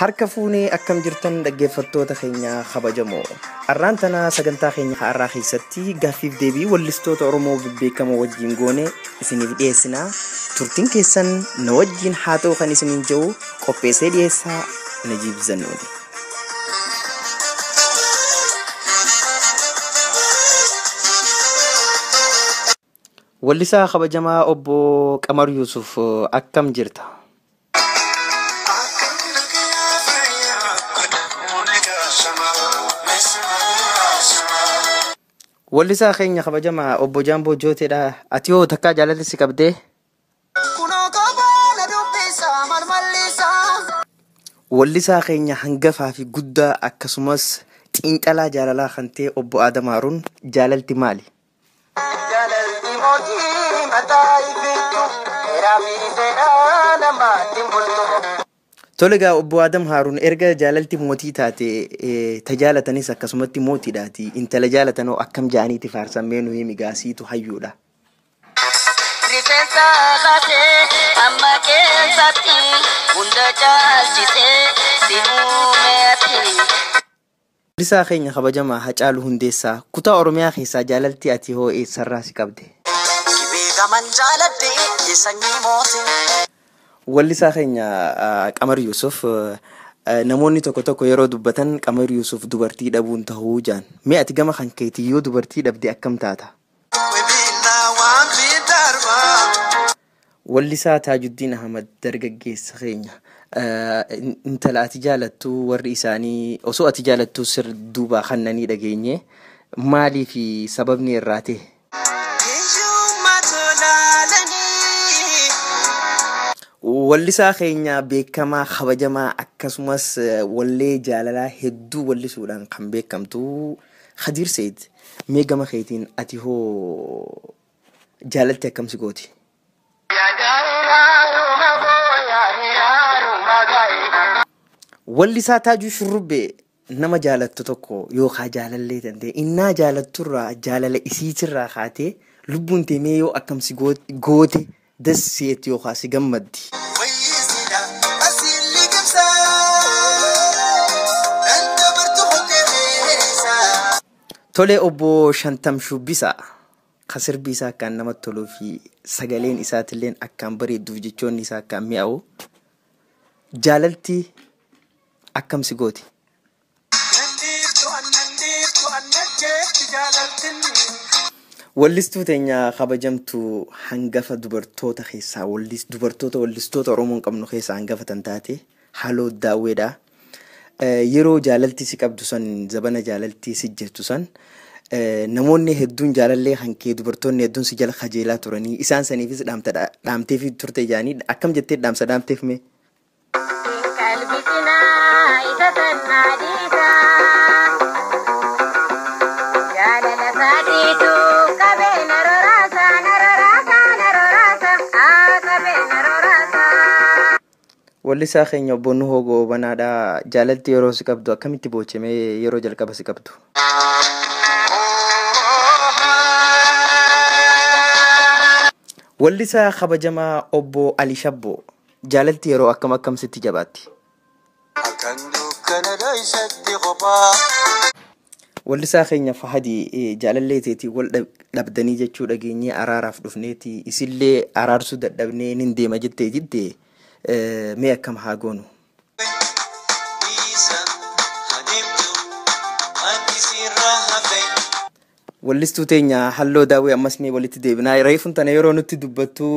Harka fuunee akkam jirtan dhaggeeffattoota keenya kabajamoo. Arraan tana sagantaa keenya har'aa keessatti gaaffiif deebii wallistoota Oromoo bebbeekamoo wajjin goone isiniif dhiyeessina. Turtiin keessan na wajjin haa ta'u kan isiniin jedhu qopheessee dhiyeessaa Najiib Zannuun. Wallisaa kabajamaa obbo Qamar Yusuf akkam jirta? Wallisaa keenya kabajamaa obbo Jaamboo Jooteedha. Ati yoo takkaa jaalalli si qabdee? Wallisaa keenya hangafaa fi guddaa akkasumas xiinxalaa jaalalaa kan ta'e obbo Adamaaruun jaalalti maali? Tolega obbo Adam Harun erga jaalalti mootii taate tajaajilatanis akkasumatti mootiidhaati. Intala jaalatanoo akkam jaaniiti faarsamee nu himi gaasiitu hayyuudha. Wallisaa keenya kabajamaa Hacaaluu Hundeessaa kutaa Oromiyaa keessaa jaalalti ati hoo eessarraa si qabde? Wallisaa keenya Qamar Yusuf namoonni tokko yeroo dubbatan Qamar Yusuf dubartii dhabuun ta'uu jaan. Mee ati gama kan keetii yoo dubartii dhabde akkam taata? Wallisaa Taajuddiin Ahmad dargaggeessa keenya intala ati jaalattu warri isaanii osoo ati jaalattu sir duubaa kannanii dhageenye maalii fi sababni irraa ta'e? Wallisaa keenya beekamaa kabajamaa akkasumas wallee jaalalaa hedduu wallisuudhaan kan beekamtu Khadiir Said. Mee gama keetiin ati hoo jaalalti akkam si gooti? Wallisaa Taajuu Shurrubbee nama jaalattu tokko yookaan jaalallee danda'e innaa jaalatturraa jaalala isiitirraa kaatee lubbuun teemee yoo akkam si goote dasseetti yookaan si gammaddi. Tole obbo Shantam Shubbisaa kasirbii isaa akkaan namatti toluu fi sagaleen isaatilleen akkaan bareedduuf jechoonni isaa akkaan mi'aawu jaalalti akkam si gooti? Wallistuu teenya kabajamtu hangafa dubartoota keessaa wallistoota Oromoon qabnu keessaa hangafa tan taate Haaloo Daawweedha. Yeroo jaalalti si qabdu san zabana jaalalti si jirtu san namoonni hedduun jaalallee hankee dubartoonni hedduun si jala kajeelaa turanii isaan saniifis dhaamteef turte jaanii akkam jettee dhaamsa dhaamteef mee? Wallisaa keenya obbo Nuhoo Goobanaadha. Jaalalti yeroo si qabdu akkamitti boocamee yeroo jalqaba si qabdu? Wallisaa kabajamaa obbo Ali Shabboo jaalalti yeroo akkam sitti jabaatti? Wallisaa keenya Fahadii jaalallee teetii wal dhabdanii jechuu dhageenyee araaraaf dhufneeti isillee araarsuu dadhabnee nin deema jettee jiddee mee akkam haa goonu? Wallistuu teenya Halloo Daawwee ammas mee walitti deebinaa. Reefuun tana yeroo nutti dubbattu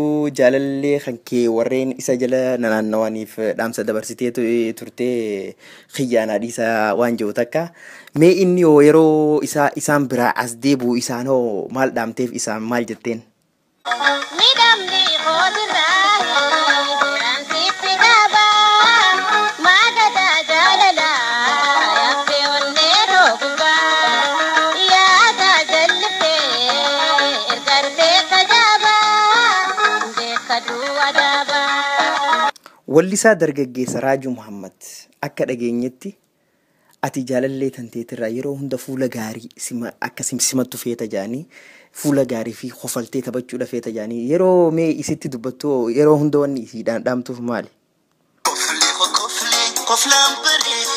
jaalallee kan kee warreen isa jala naannawaniif dhaamsa dabarsitee turtee xiyyaanaa dhiisaa waan jiru takka. Mee inni yeroo isaan biraa as deebi'u isaan hoo maal dhaamteef isaan maal jetteen? Wallisaa dargaggeessa Raajuu Muhammad akka dhageenyetti ati jaalallee tanteetirraa yeroo hunda fuula gaarii akka simattu feeta jaanii fuula gaarii fi qofaltee taphachuudha feeta jaanii yeroo mee isitti dubbattu yeroo hunda wanni isiidhaan dhaamtuuf maali? Koflaan bareeda